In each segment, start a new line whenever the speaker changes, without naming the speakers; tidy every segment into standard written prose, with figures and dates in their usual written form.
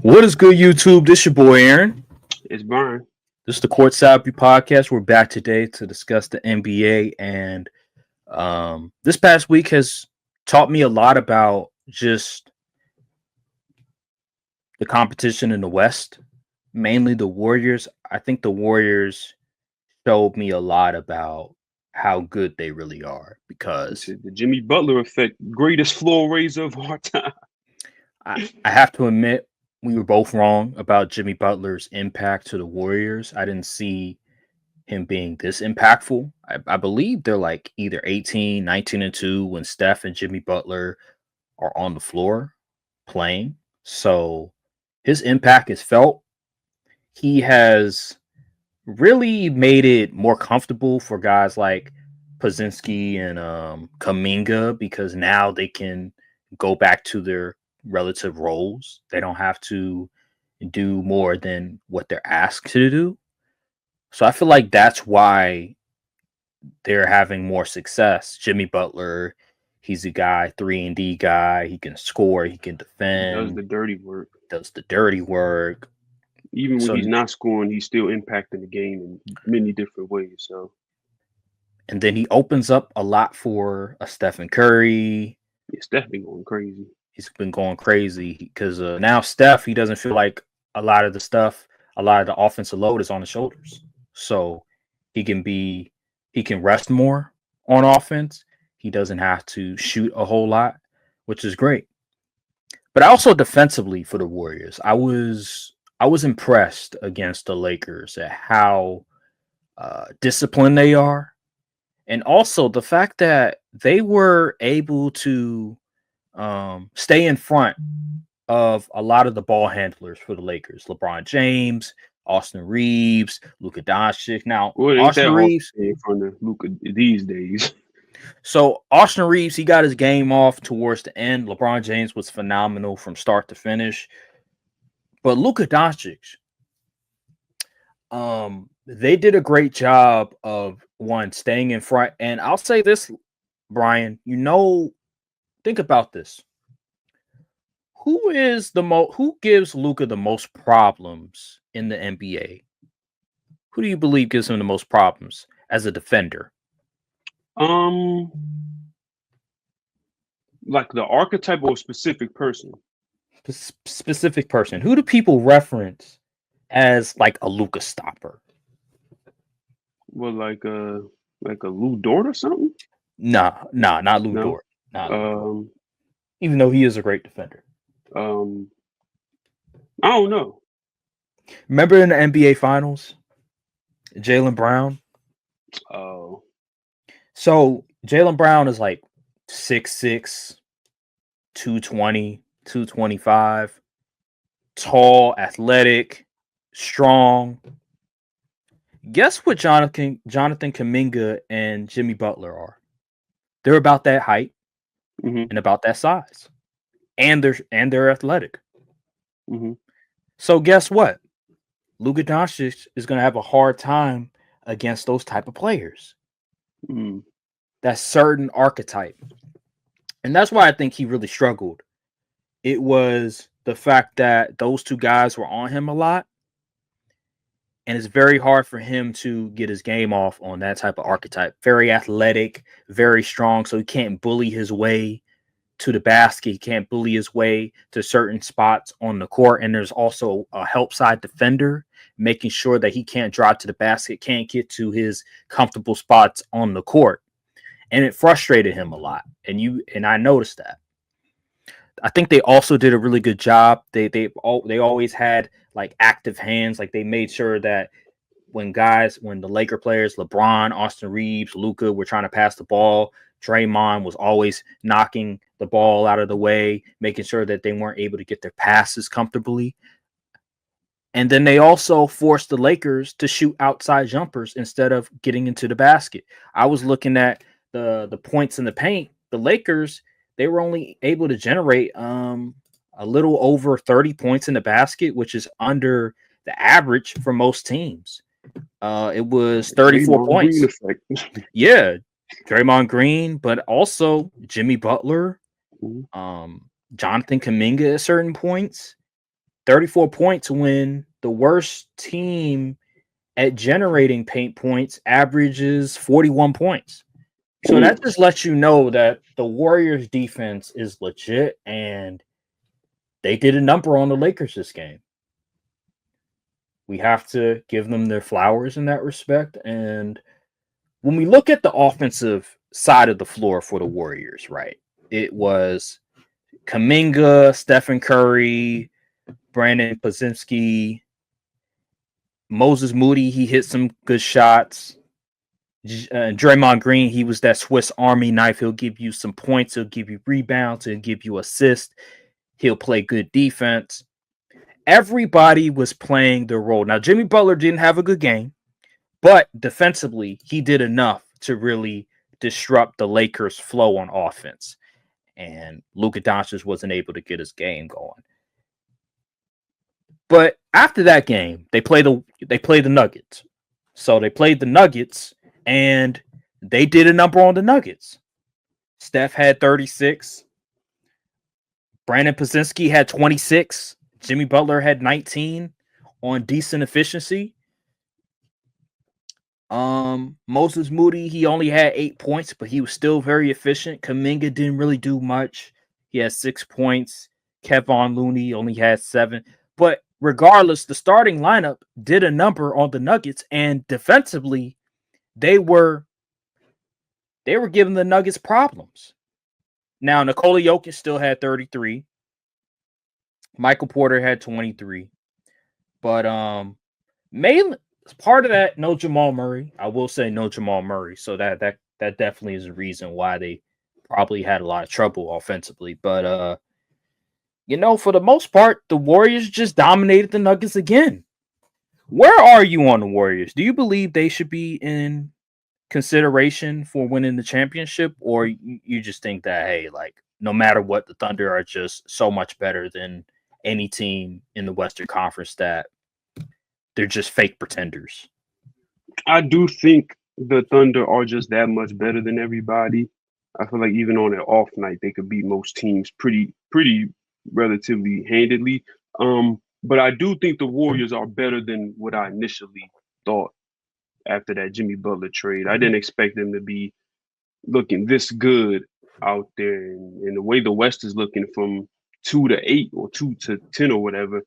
What is good, YouTube? This your boy Aaron.
It's Brian.
This is the Courtside podcast. We're back today to discuss the NBA, and this past week has taught me a lot about just the competition in the West, mainly the Warriors. I think the Warriors showed me a lot about how good they really are because
The Jimmy Butler effect, greatest floor raiser of our time.
I have to admit we were both wrong about Jimmy Butler's impact to the Warriors. I didn't see him being this impactful. I believe they're like either 18, 19 and 2 when Steph and Jimmy Butler are on the floor playing. So his impact is felt. He has really made it more comfortable for guys like Pazinski and Kaminga because now they can go back to their relative roles. They don't have to do more than what they're asked to do. So I feel like that's why they're having more success. Jimmy Butler, he's a guy, 3-and-D guy. He can score, he can defend.
Does the dirty work. Even when he's not scoring, he's still impacting the game in many different ways. So,
and then he opens up a lot for a Stephen Curry.
Yeah, Steph been going crazy.
He's been going crazy because now Steph, he doesn't feel like a lot of the offensive load is on his shoulders. So he can rest more on offense. He doesn't have to shoot a whole lot, which is great. But also defensively for the Warriors, I was impressed against the Lakers at how disciplined they are. And also the fact that they were able to stay in front of a lot of the ball handlers for the Lakers. LeBron James, Austin Reeves, Luka Doncic. Now, Austin Reeves
in front of Luka these days.
So Austin Reeves, he got his game off towards the end. LeBron James was phenomenal from start to finish. But Luka Doncic, they did a great job of staying in front. And I'll say this, Brian, think about this. Who gives Luka the most problems in the NBA? Who do you believe gives him the most problems as a defender?
Like the archetype or a specific person?
Specific person. Who do people reference as like a Luka stopper?
Well, like a Lou Dort or something?
Nah, not Lou Dort. Even though he is a great defender.
I don't know.
Remember in the NBA Finals, Jaylen Brown?
Oh.
So Jaylen Brown is like 6'6", 220, 225, tall, athletic, strong. Guess what Jonathan Kuminga and Jimmy Butler are? They're about that height and about that size. And they're athletic.
Mm-hmm.
So guess what? Luka Doncic is going to have a hard time against those type of players.
Mm.
That certain archetype. And that's why I think he really struggled. It was the fact that those two guys were on him a lot. And it's very hard for him to get his game off on that type of archetype. Very athletic, very strong, so he can't bully his way to the basket. He can't bully his way to certain spots on the court. And there's also a help side defender making sure that he can't drive to the basket, can't get to his comfortable spots on the court. And it frustrated him a lot. And I noticed that. I think they also did a really good job. They always had like active hands. Like they made sure that when the Laker players, LeBron, Austin Reeves, Luka were trying to pass the ball, Draymond was always knocking the ball out of the way, making sure that they weren't able to get their passes comfortably. And then they also forced the Lakers to shoot outside jumpers instead of getting into the basket. I was looking at the points in the paint. The Lakers, they were only able to generate a little over 30 points in the basket, which is under the average for most teams. It was 34 points. Yeah, Draymond Green, but also Jimmy Butler, Jonathan Kuminga at certain points. 34 points when the worst team at generating paint points averages 41 points. So that just lets you know that the Warriors defense is legit and they did a number on the Lakers this game. We have to give them their flowers in that respect. And when we look at the offensive side of the floor for the Warriors, right, it was Kuminga, Stephen Curry, Brandon Podziemski, Moses Moody. He hit some good shots. Draymond Green, he was that Swiss Army knife. He'll give you some points. He'll give you rebounds. He'll give you assists. He'll play good defense. Everybody was playing their role. Now, Jimmy Butler didn't have a good game, but defensively, he did enough to really disrupt the Lakers' flow on offense. And Luka Doncic wasn't able to get his game going. But after that game, they played the Nuggets. So they played the Nuggets, and they did a number on the Nuggets. Steph had 36. Brandon Podziemski had 26. Jimmy Butler had 19 on decent efficiency. Moses Moody, he only had 8 points, but he was still very efficient. Kuminga didn't really do much. He had 6 points. Kevon Looney only had 7. But regardless, the starting lineup did a number on the Nuggets, and defensively, they were giving the Nuggets problems. Now, Nikola Jokic still had 33. Michael Porter had 23. But mainly part of that, no Jamal Murray. I will say no Jamal Murray. So that definitely is a reason why they probably had a lot of trouble offensively. But for the most part, the Warriors just dominated the Nuggets again. Where are you on the Warriors? Do you believe they should be in consideration for winning the championship, or you just think that, hey, like, no matter what, the Thunder are just so much better than any team in the Western Conference that they're just fake pretenders?
I do think the Thunder are just that much better than everybody. I feel like even on an off night, they could beat most teams pretty relatively handedly. But I do think the Warriors are better than what I initially thought after that Jimmy Butler trade. I didn't expect them to be looking this good out there, and the way the West is looking from 2 to 8 or 2 to 10 or whatever.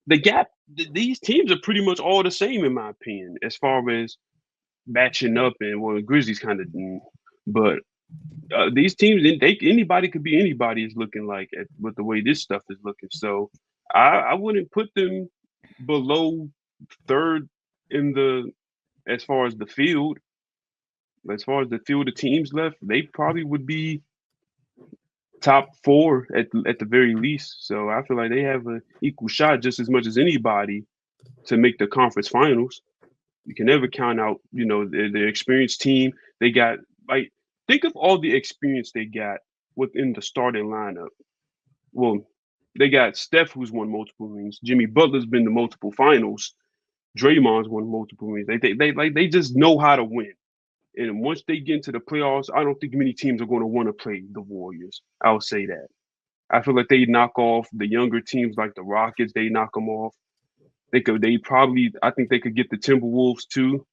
The gap, these teams are pretty much all the same in my opinion, as far as matching up. And well, the Grizzlies kind of, but these teams, anybody could be anybody is looking like with the way this stuff is looking. So I wouldn't put them below third in the as far as the field. As far as the field of teams left, they probably would be top 4 at the very least. So I feel like they have an equal shot just as much as anybody to make the conference finals. You can never count out, their experienced team. They got, like, think of all the experience they got within the starting lineup. Well, they got Steph, who's won multiple rings. Jimmy Butler's been to multiple finals. Draymond's won multiple rings. They just know how to win. And once they get into the playoffs, I don't think many teams are going to want to play the Warriors. I'll say that. I feel like they knock off the younger teams like the Rockets. They knock them off. I think they could get the Timberwolves too.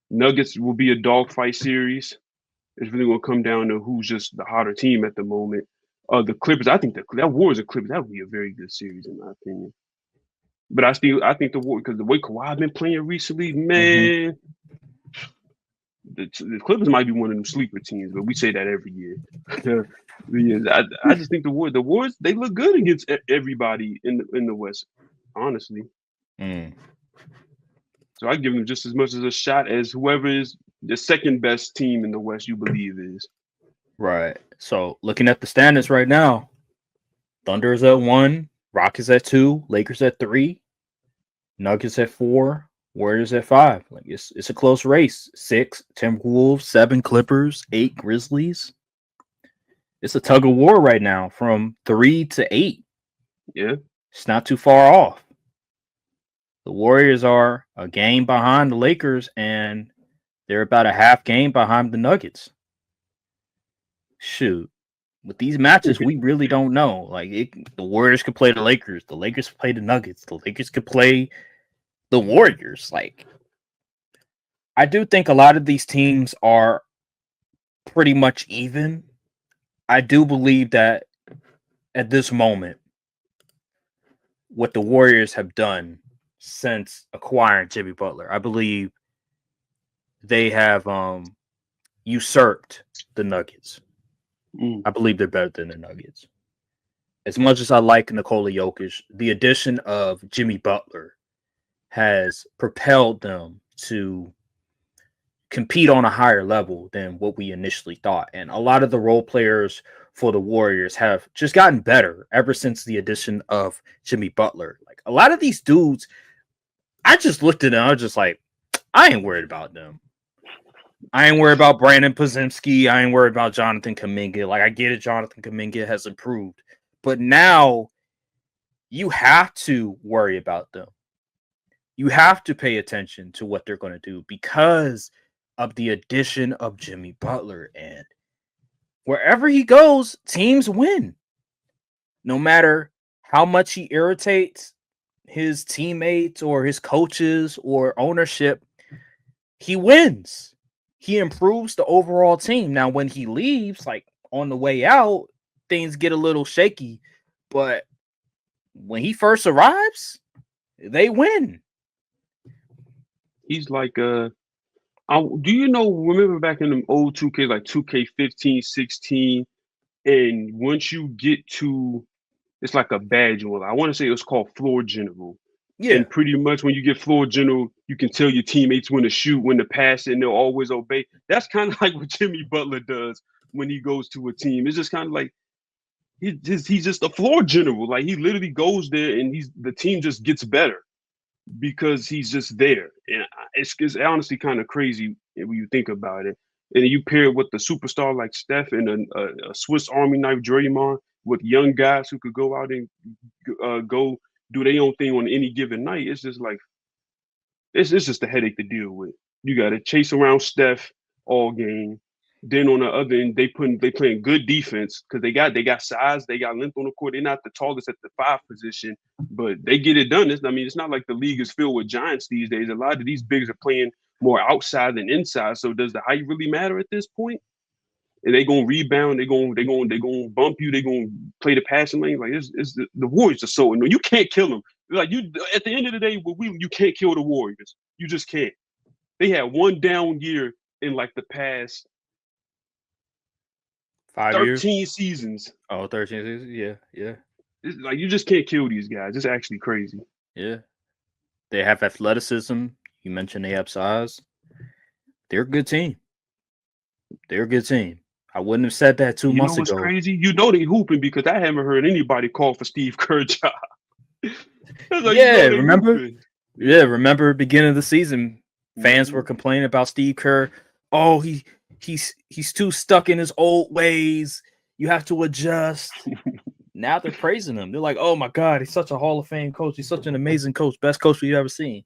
Nuggets will be a dogfight series. It's really going to come down to who's just the hotter team at the moment. The Clippers, I think that Warriors and Clippers, that would be a very good series in my opinion. But I think the Warriors, because the way Kawhi been playing recently, man, the Clippers might be one of them sleeper teams, but we say that every year. I just think the Warriors, they look good against everybody in the West, honestly. So I give them just as much as a shot as whoever is the second best team in the West you believe is.
Right. So looking at the standings right now, Thunder is at 1, Rockets at 2, Lakers at 3, Nuggets at 4, Warriors at 5. Like it's a close race. 6 Timberwolves, 7 Clippers, 8 Grizzlies. It's a tug of war right now from 3 to 8.
Yeah.
It's not too far off. The Warriors are a game behind the Lakers, and they're about a half game behind the Nuggets. Shoot. With these matches, we really don't know. Like the Warriors could play the Lakers could play the Nuggets, the Lakers could play the Warriors. Like I do think a lot of these teams are pretty much even. I do believe that at this moment, what the Warriors have done since acquiring Jimmy Butler, I believe they have usurped the Nuggets. I believe they're better than the Nuggets. As much as I like Nikola Jokic, the addition of Jimmy Butler has propelled them to compete on a higher level than what we initially thought. And a lot of the role players for the Warriors have just gotten better ever since the addition of Jimmy Butler. Like a lot of these dudes, I just looked at them, I was just like, I ain't worried about them. I ain't worried about Brandon Podziemski. I ain't worried about Jonathan Kuminga. Like, I get it, Jonathan Kuminga has improved. But now you have to worry about them. You have to pay attention to what they're going to do because of the addition of Jimmy Butler. And wherever he goes, teams win. No matter how much he irritates his teammates or his coaches or ownership, he wins. He improves the overall team. Now, when he leaves, like on the way out, things get a little shaky. But when he first arrives, they win.
He's like do you know, remember back in the old 2K, like 2K15, 16, and once you get to, it's like a badge, or I want to say it was called floor general.
Yeah.
And pretty much when you get floor general, you can tell your teammates when to shoot, when to pass, and they'll always obey. That's kind of like what Jimmy Butler does when he goes to a team. It's just kind of like he's just a floor general. Like he literally goes there and the team just gets better because he's just there. And it's honestly kind of crazy when you think about it. And you pair it with the superstar like Steph and a Swiss Army knife Draymond with young guys who could go out and go do their own thing on any given night. It's just like it's just a headache to deal with. You got to chase around Steph all game. Then on the other end, they playing good defense because they got size, they got length on the court. They're not the tallest at the 5 position, but they get it done. It's not like the league is filled with giants these days. A lot of these bigs are playing more outside than inside. So does the height really matter at this point? And they gonna rebound, they gonna bump you, they gonna play the passing lane. Like it's the Warriors are so annoying. You can't kill them. Like you at the end of the day, you can't kill the Warriors. You just can't. They had one down year in like the past
5
13
years?
seasons.
Oh, 13 seasons? Yeah.
It's like you just can't kill these guys. It's actually crazy.
Yeah. They have athleticism. You mentioned they have size. They're a good team. I wouldn't have said that 2 months
You know what's
ago.
crazy? You know they hooping because I haven't heard anybody call for Steve Kerr job.
Like, yeah, remember? Hooping. Yeah, remember beginning of the season, fans were complaining about Steve Kerr. Oh, he's too stuck in his old ways. You have to adjust. Now they're praising him. They're like, oh my God, he's such a Hall of Fame coach. He's such an amazing coach. Best coach we've ever seen.